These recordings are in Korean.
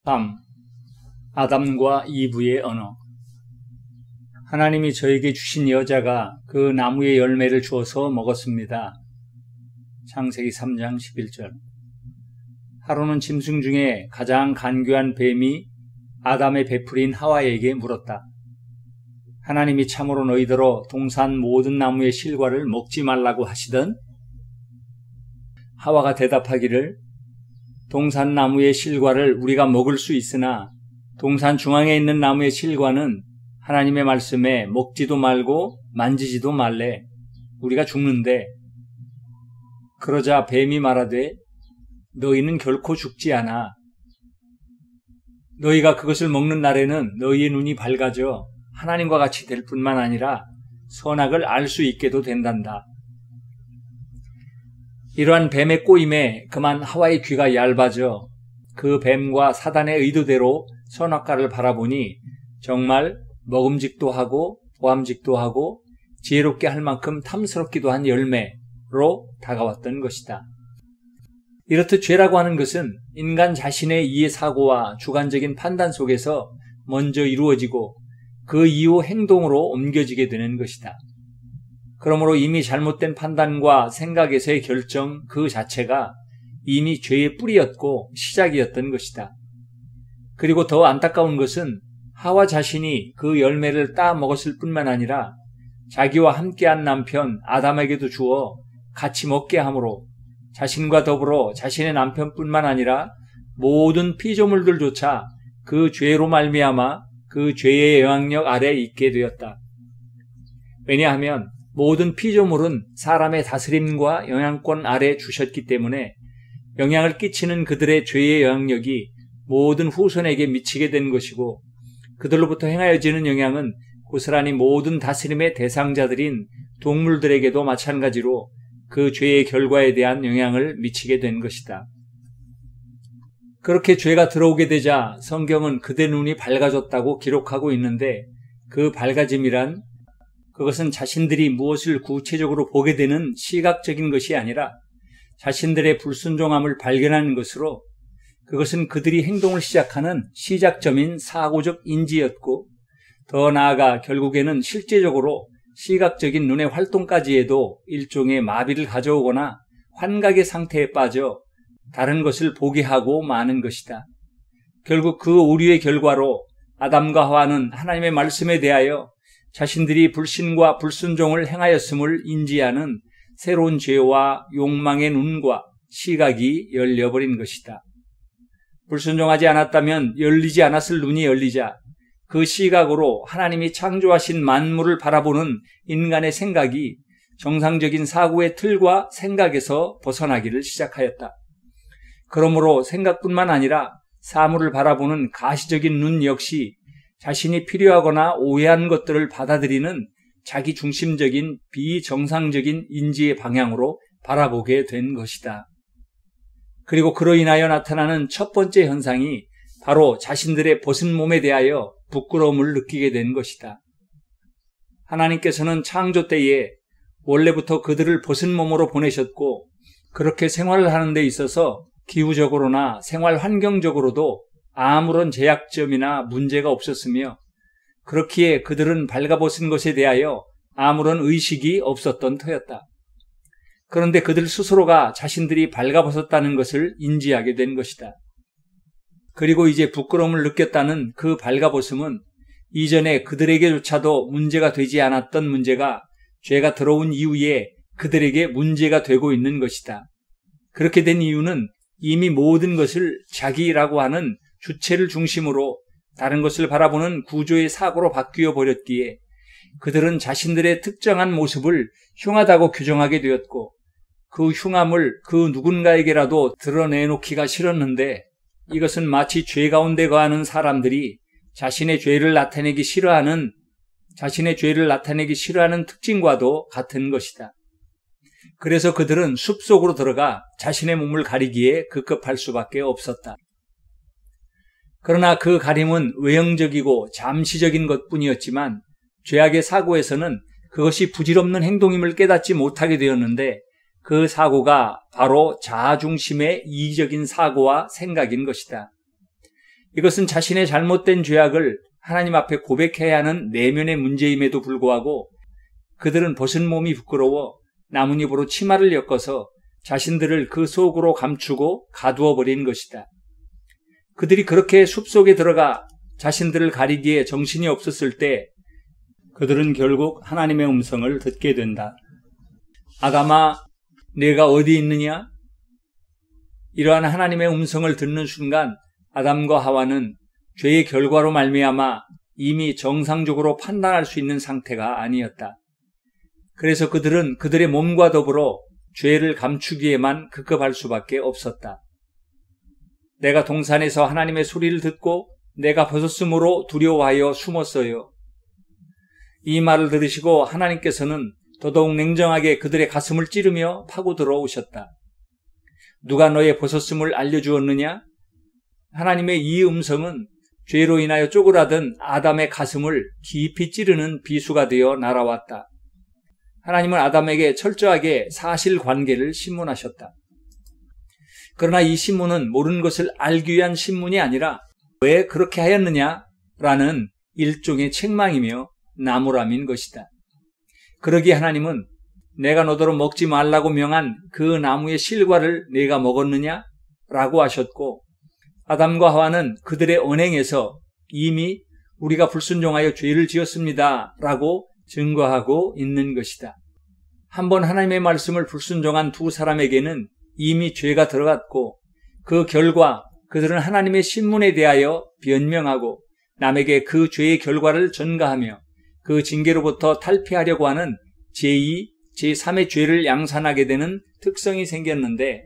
3. 아담과 이브의 언어. 하나님이 저에게 주신 여자가 그 나무의 열매를 주어서 먹었습니다. 창세기 3장 11절. 하루는 짐승 중에 가장 간교한 뱀이 아담의 베풀인 하와에게 물었다. 하나님이 참으로 너희더러 동산 모든 나무의 실과를 먹지 말라고 하시던? 하와가 대답하기를, 동산 나무의 실과를 우리가 먹을 수 있으나 동산 중앙에 있는 나무의 실과는 하나님의 말씀에 먹지도 말고 만지지도 말래. 우리가 죽는데. 그러자 뱀이 말하되, 너희는 결코 죽지 않아. 너희가 그것을 먹는 날에는 너희의 눈이 밝아져 하나님과 같이 될 뿐만 아니라 선악을 알 수 있게도 된단다. 이러한 뱀의 꼬임에 그만 하와의 귀가 얇아져 그 뱀과 사단의 의도대로 선악과를 바라보니 정말 먹음직도 하고 보암직도 하고 지혜롭게 할 만큼 탐스럽기도 한 열매로 다가왔던 것이다. 이렇듯 죄라고 하는 것은 인간 자신의 이해사고와 주관적인 판단 속에서 먼저 이루어지고 그 이후 행동으로 옮겨지게 되는 것이다. 그러므로 이미 잘못된 판단과 생각에서의 결정 그 자체가 이미 죄의 뿌리였고 시작이었던 것이다. 그리고 더 안타까운 것은 하와 자신이 그 열매를 따 먹었을 뿐만 아니라 자기와 함께한 남편 아담에게도 주어 같이 먹게 함으로 자신과 더불어 자신의 남편뿐만 아니라 모든 피조물들조차 그 죄로 말미암아 그 죄의 영향력 아래 있게 되었다. 왜냐하면 모든 피조물은 사람의 다스림과 영향권 아래 주셨기 때문에 영향을 끼치는 그들의 죄의 영향력이 모든 후손에게 미치게 된 것이고 그들로부터 행하여지는 영향은 고스란히 모든 다스림의 대상자들인 동물들에게도 마찬가지로 그 죄의 결과에 대한 영향을 미치게 된 것이다. 그렇게 죄가 들어오게 되자 성경은 그대 눈이 밝아졌다고 기록하고 있는데 그 밝아짐이란 그것은 자신들이 무엇을 구체적으로 보게 되는 시각적인 것이 아니라 자신들의 불순종함을 발견하는 것으로 그것은 그들이 행동을 시작하는 시작점인 사고적 인지였고 더 나아가 결국에는 실제적으로 시각적인 눈의 활동까지에도 일종의 마비를 가져오거나 환각의 상태에 빠져 다른 것을 보게 하고 마는 것이다. 결국 그 오류의 결과로 아담과 하와는 하나님의 말씀에 대하여 자신들이 불신과 불순종을 행하였음을 인지하는 새로운 죄와 욕망의 눈과 시각이 열려버린 것이다. 불순종하지 않았다면 열리지 않았을 눈이 열리자 그 시각으로 하나님이 창조하신 만물을 바라보는 인간의 생각이 정상적인 사고의 틀과 생각에서 벗어나기를 시작하였다. 그러므로 생각뿐만 아니라 사물을 바라보는 가시적인 눈 역시 자신이 필요하거나 오해한 것들을 받아들이는 자기 중심적인 비정상적인 인지의 방향으로 바라보게 된 것이다. 그리고 그로 인하여 나타나는 첫 번째 현상이 바로 자신들의 벗은 몸에 대하여 부끄러움을 느끼게 된 것이다. 하나님께서는 창조 때에 원래부터 그들을 벗은 몸으로 보내셨고 그렇게 생활을 하는 데 있어서 기후적으로나 생활 환경적으로도 아무런 제약점이나 문제가 없었으며 그렇기에 그들은 발가벗은 것에 대하여 아무런 의식이 없었던 터였다. 그런데 그들 스스로가 자신들이 발가벗었다는 것을 인지하게 된 것이다. 그리고 이제 부끄러움을 느꼈다는 그 발가벗음은 이전에 그들에게조차도 문제가 되지 않았던 문제가 죄가 들어온 이후에 그들에게 문제가 되고 있는 것이다. 그렇게 된 이유는 이미 모든 것을 자기라고 하는 주체를 중심으로 다른 것을 바라보는 구조의 사고로 바뀌어 버렸기에 그들은 자신들의 특정한 모습을 흉하다고 규정하게 되었고 그 흉함을 그 누군가에게라도 드러내놓기가 싫었는데 이것은 마치 죄 가운데 거하는 사람들이 자신의 죄를 나타내기 싫어하는 특징과도 같은 것이다. 그래서 그들은 숲속으로 들어가 자신의 몸을 가리기에 급급할 수밖에 없었다. 그러나 그 가림은 외형적이고 잠시적인 것뿐이었지만 죄악의 사고에서는 그것이 부질없는 행동임을 깨닫지 못하게 되었는데 그 사고가 바로 자아중심의 이기적인 사고와 생각인 것이다. 이것은 자신의 잘못된 죄악을 하나님 앞에 고백해야 하는 내면의 문제임에도 불구하고 그들은 벗은 몸이 부끄러워 나뭇잎으로 치마를 엮어서 자신들을 그 속으로 감추고 가두어 버린 것이다. 그들이 그렇게 숲속에 들어가 자신들을 가리기에 정신이 없었을 때 그들은 결국 하나님의 음성을 듣게 된다. 아담아, 내가 어디 있느냐? 이러한 하나님의 음성을 듣는 순간 아담과 하와는 죄의 결과로 말미암아 이미 정상적으로 판단할 수 있는 상태가 아니었다. 그래서 그들은 그들의 몸과 더불어 죄를 감추기에만 급급할 수밖에 없었다. 내가 동산에서 하나님의 소리를 듣고 내가 벗었으므로 두려워하여 숨었어요. 이 말을 들으시고 하나님께서는 더더욱 냉정하게 그들의 가슴을 찌르며 파고 들어오셨다. 누가 너의 벗었음을 알려주었느냐? 하나님의 이 음성은 죄로 인하여 쪼그라든 아담의 가슴을 깊이 찌르는 비수가 되어 날아왔다. 하나님은 아담에게 철저하게 사실관계를 신문하셨다. 그러나 이 신문은 모르는 것을 알기 위한 신문이 아니라 왜 그렇게 하였느냐라는 일종의 책망이며 나무람인 것이다. 그러기에 하나님은 내가 너더러 먹지 말라고 명한 그 나무의 실과를 네가 먹었느냐? 라고 하셨고 아담과 하와는 그들의 언행에서 이미 우리가 불순종하여 죄를 지었습니다 라고 증거하고 있는 것이다. 한번 하나님의 말씀을 불순종한 두 사람에게는 이미 죄가 들어갔고 그 결과 그들은 하나님의 신문에 대하여 변명하고 남에게 그 죄의 결과를 전가하며 그 징계로부터 탈피하려고 하는 제2, 제3의 죄를 양산하게 되는 특성이 생겼는데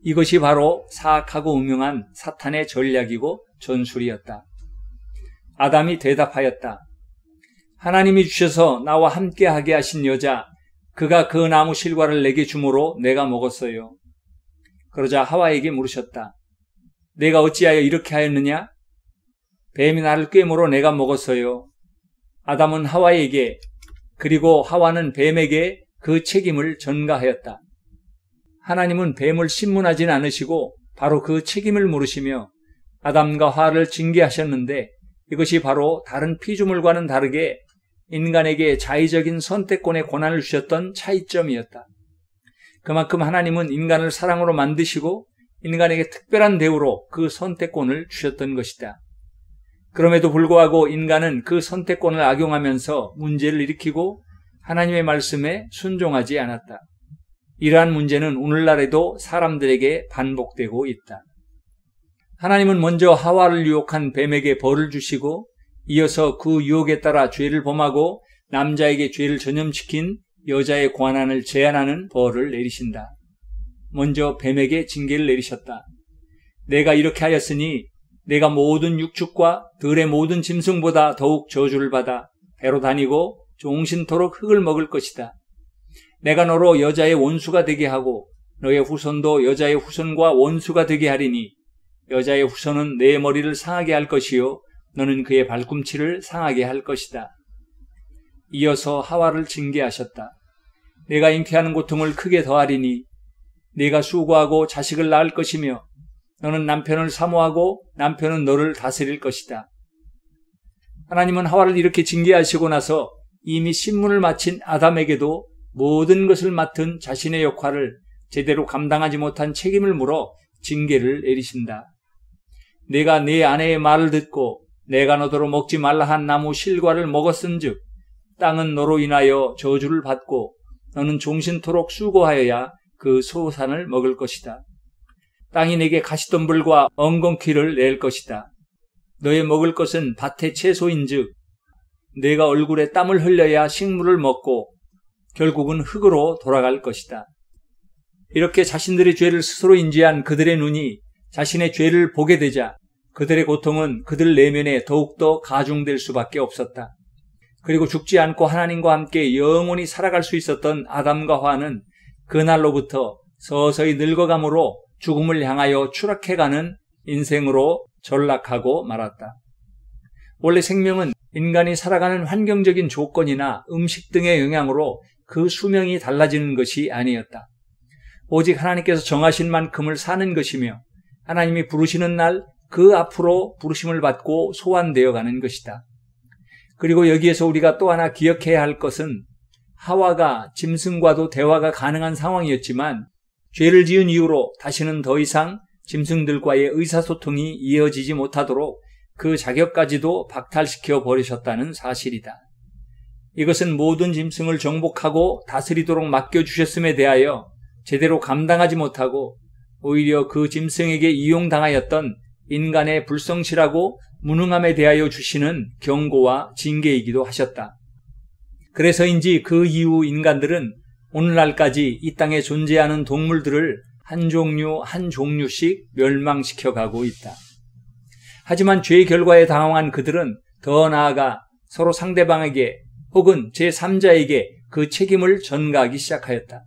이것이 바로 사악하고 음흉한 사탄의 전략이고 전술이었다. 아담이 대답하였다. 하나님이 주셔서 나와 함께하게 하신 여자, 그가 그 나무 실과를 내게 주므로 내가 먹었어요. 그러자 하와에게 물으셨다. 내가 어찌하여 이렇게 하였느냐? 뱀이 나를 꿰물어 내가 먹었어요. 아담은 하와에게 그리고 하와는 뱀에게 그 책임을 전가하였다. 하나님은 뱀을 신문하진 않으시고 바로 그 책임을 물으시며 아담과 하와를 징계하셨는데 이것이 바로 다른 피조물과는 다르게 인간에게 자의적인 선택권의 권한을 주셨던 차이점이었다. 그만큼 하나님은 인간을 사랑으로 만드시고 인간에게 특별한 대우로 그 선택권을 주셨던 것이다. 그럼에도 불구하고 인간은 그 선택권을 악용하면서 문제를 일으키고 하나님의 말씀에 순종하지 않았다. 이러한 문제는 오늘날에도 사람들에게 반복되고 있다. 하나님은 먼저 하와를 유혹한 뱀에게 벌을 주시고 이어서 그 유혹에 따라 죄를 범하고 남자에게 죄를 전염시킨 여자의 권한을 제한하는 벌을 내리신다. 먼저 뱀에게 징계를 내리셨다. 내가 이렇게 하였으니 내가 모든 육축과 들의 모든 짐승보다 더욱 저주를 받아 배로 다니고 종신토록 흙을 먹을 것이다. 내가 너로 여자의 원수가 되게 하고 너의 후손도 여자의 후손과 원수가 되게 하리니 여자의 후손은 내 머리를 상하게 할 것이요 너는 그의 발꿈치를 상하게 할 것이다. 이어서 하와를 징계하셨다. 내가 잉태하는 고통을 크게 더하리니 네가 수고하고 자식을 낳을 것이며 너는 남편을 사모하고 남편은 너를 다스릴 것이다. 하나님은 하와를 이렇게 징계하시고 나서 이미 신문을 마친 아담에게도 모든 것을 맡은 자신의 역할을 제대로 감당하지 못한 책임을 물어 징계를 내리신다. 내가 네 아내의 말을 듣고 내가 너더러 먹지 말라 한 나무 실과를 먹었은즉 땅은 너로 인하여 저주를 받고 너는 종신토록 수고하여야 그 소산을 먹을 것이다. 땅이 내게 가시덤불과 엉겅퀴를 낼 것이다. 너의 먹을 것은 밭의 채소인즉 내가 얼굴에 땀을 흘려야 식물을 먹고 결국은 흙으로 돌아갈 것이다. 이렇게 자신들의 죄를 스스로 인지한 그들의 눈이 자신의 죄를 보게 되자 그들의 고통은 그들 내면에 더욱더 가중될 수밖에 없었다. 그리고 죽지 않고 하나님과 함께 영원히 살아갈 수 있었던 아담과 하와는 그날로부터 서서히 늙어감으로 죽음을 향하여 추락해가는 인생으로 전락하고 말았다. 원래 생명은 인간이 살아가는 환경적인 조건이나 음식 등의 영향으로 그 수명이 달라지는 것이 아니었다. 오직 하나님께서 정하신 만큼을 사는 것이며 하나님이 부르시는 날 그 앞으로 부르심을 받고 소환되어 가는 것이다. 그리고 여기에서 우리가 또 하나 기억해야 할 것은 하와가 짐승과도 대화가 가능한 상황이었지만 죄를 지은 이후로 다시는 더 이상 짐승들과의 의사소통이 이어지지 못하도록 그 자격까지도 박탈시켜 버리셨다는 사실이다. 이것은 모든 짐승을 정복하고 다스리도록 맡겨주셨음에 대하여 제대로 감당하지 못하고 오히려 그 짐승에게 이용당하였던 인간의 불성실하고 무능함에 대하여 주시는 경고와 징계이기도 하셨다. 그래서인지 그 이후 인간들은 오늘날까지 이 땅에 존재하는 동물들을 한 종류 한 종류씩 멸망시켜가고 있다. 하지만 죄의 결과에 당황한 그들은 더 나아가 서로 상대방에게 혹은 제3자에게 그 책임을 전가하기 시작하였다.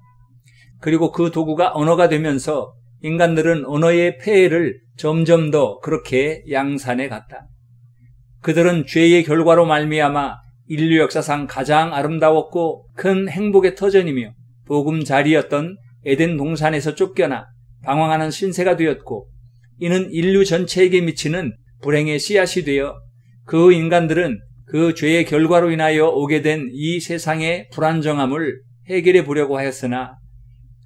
그리고 그 도구가 언어가 되면서 인간들은 언어의 폐해를 점점 더 그렇게 양산해 갔다. 그들은 죄의 결과로 말미암아 인류 역사상 가장 아름다웠고 큰 행복의 터전이며 보금자리였던 에덴 동산에서 쫓겨나 방황하는 신세가 되었고, 이는 인류 전체에게 미치는 불행의 씨앗이 되어 그 인간들은 그 죄의 결과로 인하여 오게 된 이 세상의 불안정함을 해결해 보려고 하였으나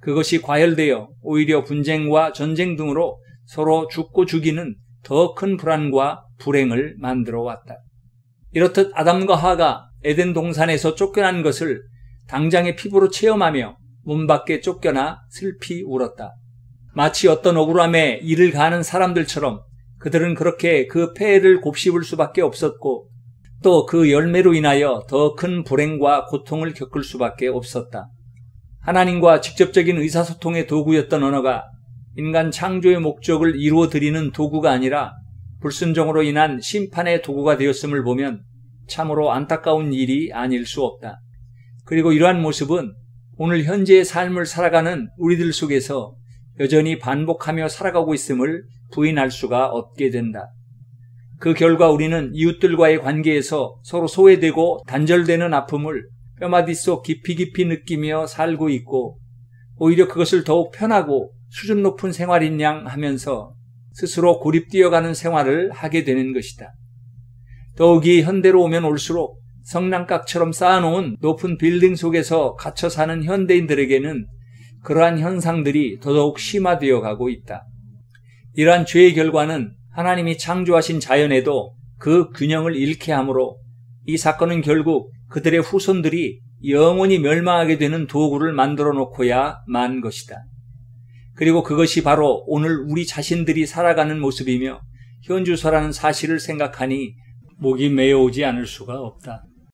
그것이 과열되어 오히려 분쟁과 전쟁 등으로 서로 죽고 죽이는 더 큰 불안과 불행을 만들어 왔다. 이렇듯 아담과 하와가 에덴 동산에서 쫓겨난 것을 당장의 피부로 체험하며 문 밖에 쫓겨나 슬피 울었다. 마치 어떤 억울함에 이를 가하는 사람들처럼 그들은 그렇게 그 폐해를 곱씹을 수밖에 없었고 또 그 열매로 인하여 더 큰 불행과 고통을 겪을 수밖에 없었다. 하나님과 직접적인 의사소통의 도구였던 언어가 인간 창조의 목적을 이루어드리는 도구가 아니라 불순종으로 인한 심판의 도구가 되었음을 보면 참으로 안타까운 일이 아닐 수 없다. 그리고 이러한 모습은 오늘 현재의 삶을 살아가는 우리들 속에서 여전히 반복하며 살아가고 있음을 부인할 수가 없게 된다. 그 결과 우리는 이웃들과의 관계에서 서로 소외되고 단절되는 아픔을 뼈마디 속 깊이 느끼며 살고 있고, 오히려 그것을 더욱 편하고 수준 높은 생활인 양 하면서 스스로 고립되어가는 생활을 하게 되는 것이다. 더욱이 현대로 오면 올수록 성난각처럼 쌓아놓은 높은 빌딩 속에서 갇혀 사는 현대인들에게는 그러한 현상들이 더더욱 심화되어 가고 있다. 이러한 죄의 결과는 하나님이 창조하신 자연에도 그 균형을 잃게 하므로 이 사건은 결국 그들의 후손들이 영원히 멸망하게 되는 도구를 만들어 놓고야 만 것이다. 그리고 그것이 바로 오늘 우리 자신들이 살아가는 모습이며 현주소라는 사실을 생각하니 목이 메어오지 않을 수가 없다.